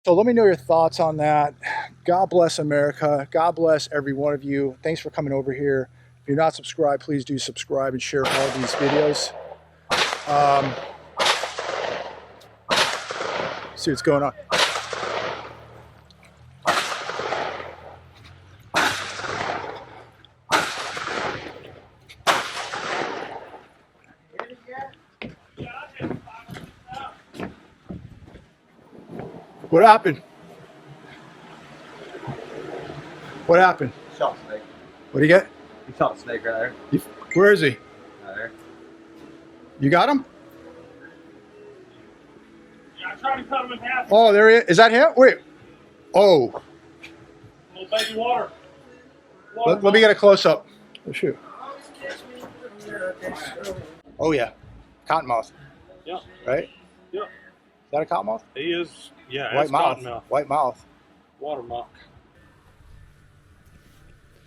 So let me know your thoughts on that. God bless America. God bless every one of you. Thanks for coming over here. If you're not subscribed, please do subscribe and share all these videos. See what's going on. What happened? What happened? Shot a snake. What do you get? He shot a snake right there. Where is he? Right there. You got him? Yeah, I tried to cut him in half. Oh, there he is. Is that him? Wait. Oh. Little baby water. Let me get a close up. Oh, shoot. Oh, yeah. Cottonmouth. Yeah. Right? Yeah. Is that a cottonmouth? He is. Yeah. White It's mouth. Cottonmouth. White mouth. Water muck.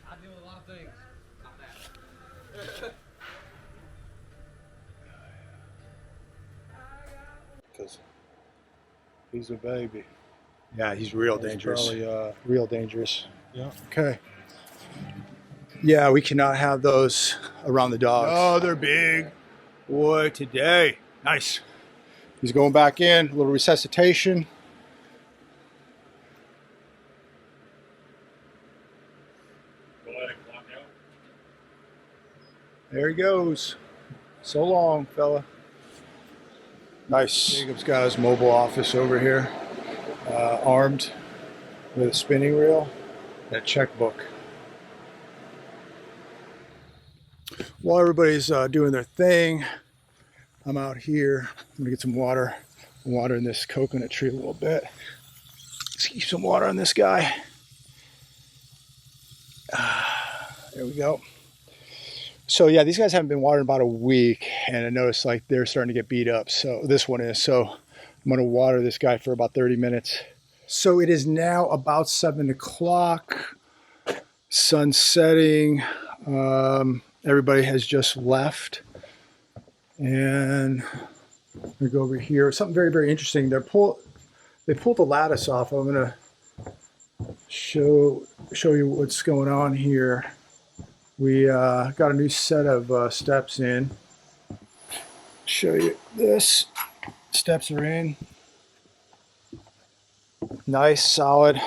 I deal with a lot of things. Not that. Because he's a baby. Yeah, he's real dangerous. Probably, real dangerous. Yeah. Okay. Yeah, we cannot have those around the dogs. Oh, they're big. Boy, today. Nice. He's going back in. A little resuscitation. There he goes. So long, fella. Nice. Jacob's got his mobile office over here, armed with a spinning reel and a checkbook. While everybody's doing their thing, I'm out here. I'm gonna get some water. Water in this coconut tree a little bit. Let's keep some water on this guy. There we go. So yeah, these guys haven't been watered in about a week, and I noticed like they're starting to get beat up. So this one is. So I'm gonna water this guy for about 30 minutes. So it is now about 7 o'clock. Sun setting. Everybody has just left, and we go over here. Something very, very interesting. They pulled the lattice off. I'm gonna show you what's going on here. We got a new set of steps in. Show you this. Steps are in. Nice, solid.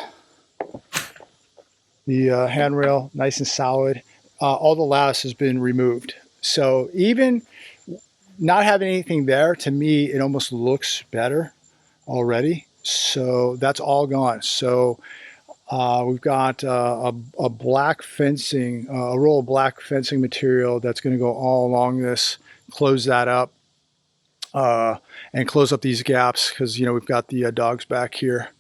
The handrail, nice and solid. All the lattice has been removed. So even not having anything there, to me, it almost looks better already. So that's all gone. So we've got a black fencing, a roll of black fencing material that's going to go all along this, close that up, and close up these gaps because, you know, we've got the dogs back here.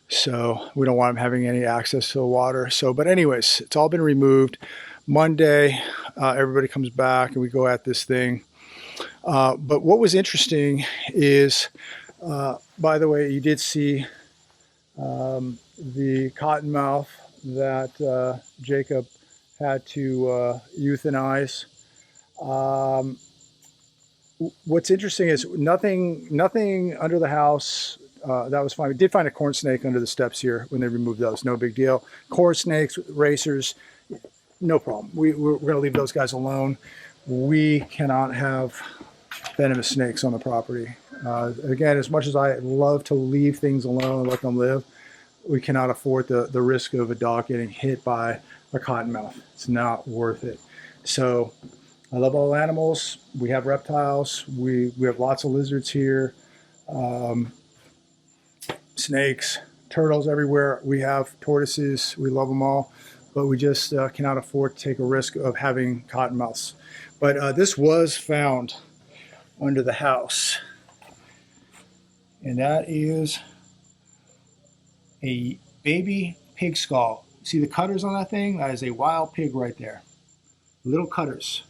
So we don't want them having any access to the water. So, but anyways, it's all been removed. Monday, everybody comes back and we go at this thing. But what was interesting is, by the way, you did see the cottonmouth that Jacob had to euthanize. What's interesting is nothing under the house. That was fine. We did find a corn snake under the steps here when they removed those. No big deal. Corn snakes, racers, no problem. We're going to leave those guys alone. We cannot have venomous snakes on the property. Again, as much as I love to leave things alone and let them live, we cannot afford the risk of a dog getting hit by a cottonmouth. It's not worth it. So I love all animals. We have reptiles. We have lots of lizards here. Snakes, turtles everywhere. We have tortoises. We love them all. But we just cannot afford to take a risk of having cottonmouths. But this was found under the house. And that is a baby pig skull. See the cutters on that thing? That is a wild pig right there. Little cutters.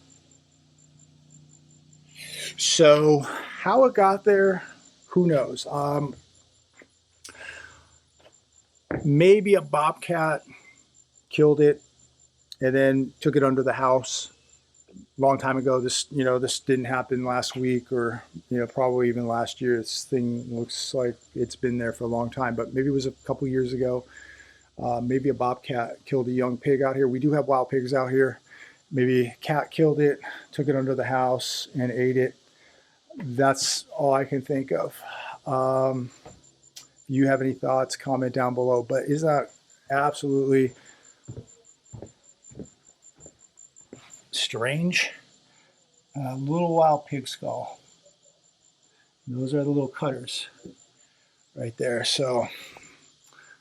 So how it got there, who knows? Maybe a bobcat killed it and then took it under the house. long time ago. This, this didn't happen last week or, probably even last year. This thing looks like it's been there for a long time, but maybe it was a couple years ago. Maybe a bobcat killed a young pig out here. We do have wild pigs out here. Maybe a cat killed it, took it under the house and ate it. That's all I can think of. If you have any thoughts, comment down below. But isn't that absolutely strange? A little wild pig skull. Those are the little cutters right there. So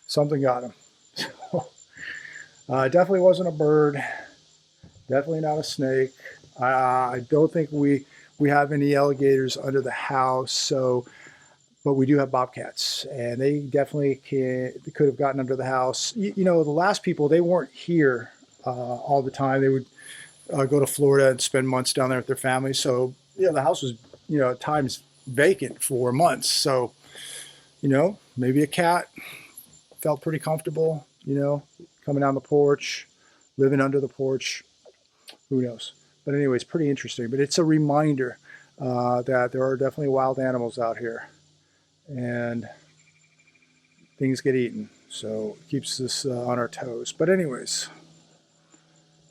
something got him. Definitely wasn't a bird. Definitely not a snake. I don't think we have any alligators under the house. So, but we do have bobcats, and they definitely could have gotten under the house. The last people, they weren't here all the time. They would go to Florida and spend months down there with their families. So, the house was, at times vacant for months. So, maybe a cat felt pretty comfortable, coming down the porch, living under the porch. Who knows? But anyway, it's pretty interesting. But it's a reminder that there are definitely wild animals out here. And things get eaten. So it keeps us on our toes. But anyways,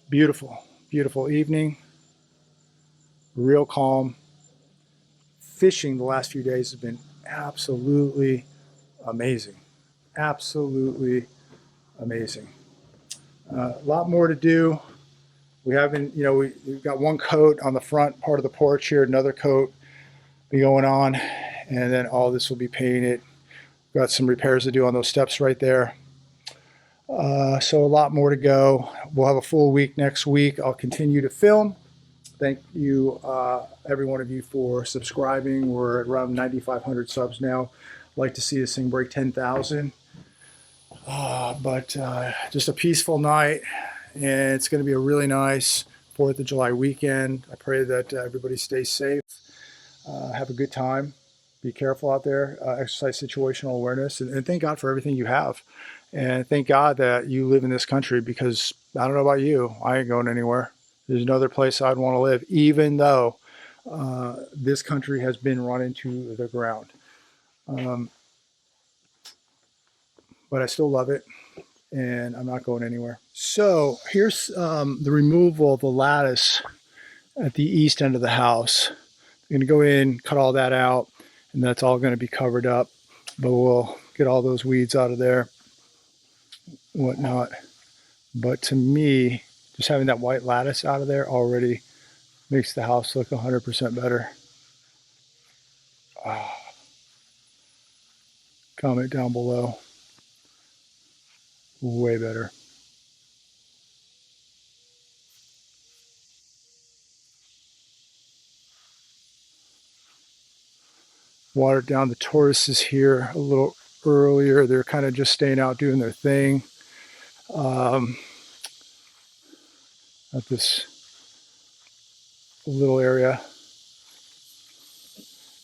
beautiful, beautiful evening. Real calm. Fishing the last few days has been absolutely amazing. Absolutely amazing. A lot more to do. We haven't, we've got one coat on the front part of the porch here, another coat be going on, and then all this will be painted. Got some repairs to do on those steps right there. So a lot more to go. We'll have a full week next week. I'll continue to film. Thank you, every one of you, for subscribing. We're at around 9,500 subs now. I'd like to see this thing break 10,000. But just a peaceful night, and it's going to be a really nice 4th of July weekend. I pray that everybody stays safe, have a good time, be careful out there, exercise situational awareness, and thank God for everything you have. And thank God that you live in this country, because I don't know about you, I ain't going anywhere. There's no other place I'd want to live, even though this country has been run into the ground. But I still love it, and I'm not going anywhere. So here's the removal of the lattice at the east end of the house. I'm going to go in, cut all that out, and that's all going to be covered up. But we'll get all those weeds out of there, whatnot. But to me, just having that white lattice out of there already makes the house look 100% better. Comment down below. Way better. Watered down the tortoises here a little earlier. They're kind of just staying out doing their thing. At this little area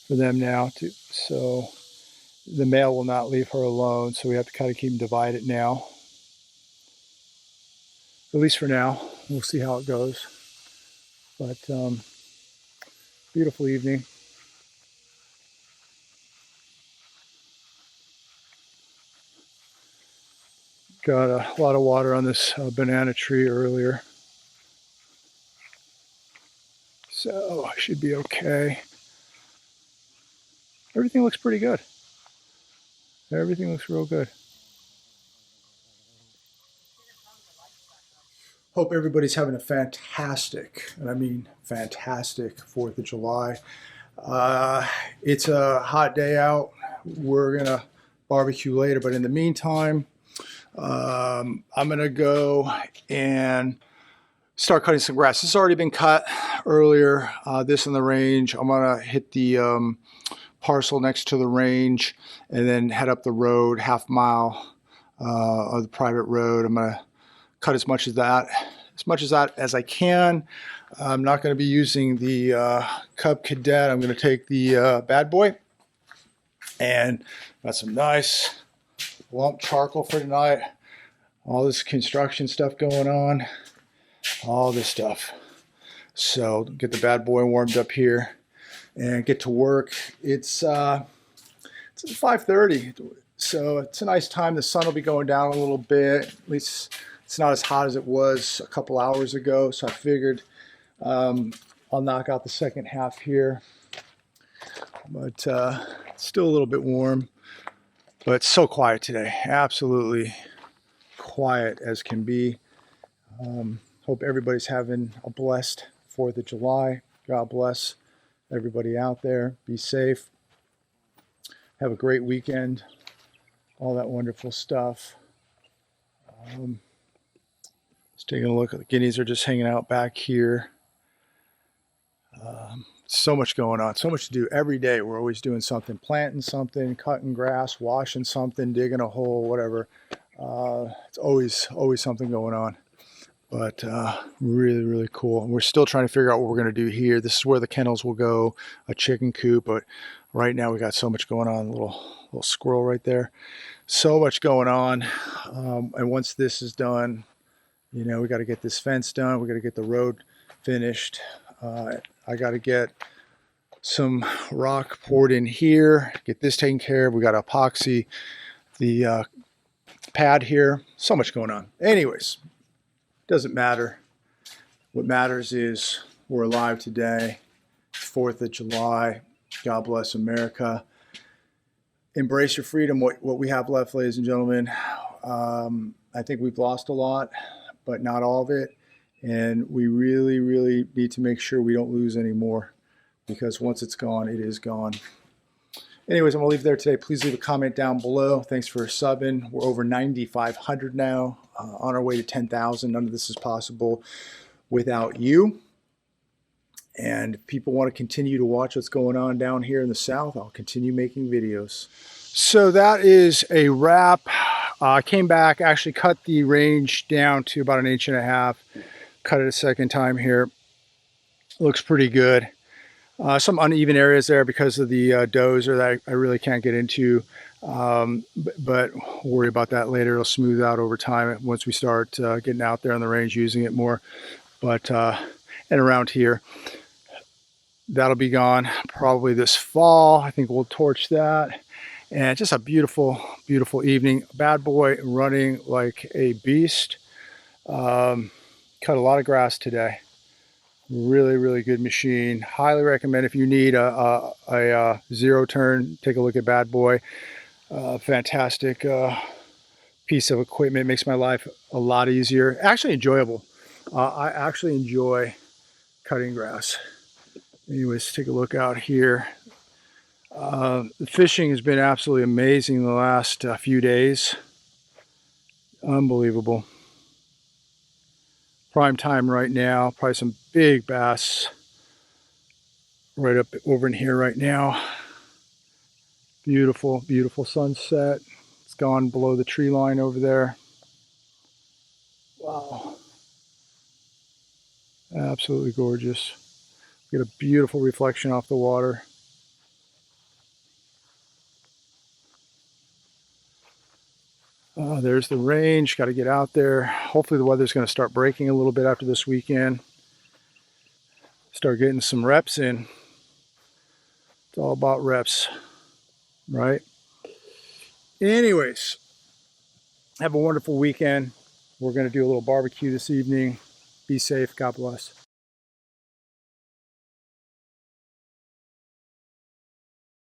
for them now too. So the male will not leave her alone, so we have to kind of keep them divided now. At least for now. We'll see how it goes. But beautiful evening. Got a lot of water on this banana tree earlier. So I should be okay. Everything looks pretty good. Everything looks real good. Hope everybody's having a fantastic, and I mean fantastic, 4th of July. It's a hot day out. We're going to barbecue later, but in the meantime, I'm going to go and start cutting some grass. This has already been cut earlier, this in the range. I'm going to hit the parcel next to the range and then head up the road, half mile of the private road. I'm going to cut as much of that as I can. I'm not going to be using the Cub Cadet. I'm going to take the Bad Boy, and got some nice lump charcoal for tonight. All this construction stuff going on, all this stuff. So get the bad boy warmed up here and get to work. It's 5:30, so it's a nice time. The sun will be going down a little bit. At least it's not as hot as it was a couple hours ago. So I figured I'll knock out the second half here. But it's still a little bit warm. But it's so quiet today. Absolutely quiet as can be. Hope everybody's having a blessed 4th of July. God bless everybody out there. Be safe. Have a great weekend. All that wonderful stuff. Just taking a look. The guineas are just hanging out back here. So much going on. So much to do every day. We're always doing something. Planting something, cutting grass, washing something, digging a hole, whatever. It's always something going on. But really, really cool. And we're still trying to figure out what we're going to do here. This is where the kennels will go, a chicken coop. But right now we got so much going on. Little squirrel right there. So much going on. And once this is done, you know, we got to get this fence done. We got to get the road finished. I got to get some rock poured in here. Get this taken care of. We got to epoxy the pad here. So much going on. Anyways. Doesn't matter. What matters is we're alive today. 4th of July. God bless America. Embrace your freedom. What we have left, ladies and gentlemen. I think we've lost a lot, but not all of it. And we really, really need to make sure we don't lose any more, because once it's gone, it is gone. Anyways, I'm going to leave it there today. Please leave a comment down below. Thanks for subbing. We're over 9,500 now, on our way to 10,000. None of this is possible without you. And if people want to continue to watch what's going on down here in the South, I'll continue making videos. So that is a wrap. I came back, actually cut the range down to about 1.5 inches. Cut it a second time here. Looks pretty good. Some uneven areas there because of the dozer that I really can't get into, but we'll worry about that later. It'll smooth out over time once we start getting out there on the range, using it more. But and around here, that'll be gone probably this fall. I think we'll torch that. And just a beautiful, beautiful evening. Bad boy running like a beast. Cut a lot of grass today. Really, really good machine. Highly recommend if you need a zero turn, take a look at Bad Boy. Fantastic piece of equipment. Makes my life a lot easier. Actually enjoyable. I actually enjoy cutting grass. Anyways, take a look out here. The fishing has been absolutely amazing the last few days. Unbelievable. Prime time right now. Probably some big bass right up over in here right now. Beautiful, beautiful sunset. It's gone below the tree line over there. Wow. Absolutely gorgeous. Get a beautiful reflection off the water. There's the range. Got to get out there. Hopefully the weather's going to start breaking a little bit after this weekend. Start getting some reps in. It's all about reps, right? Anyways, have a wonderful weekend. We're going to do a little barbecue this evening. Be safe. God bless.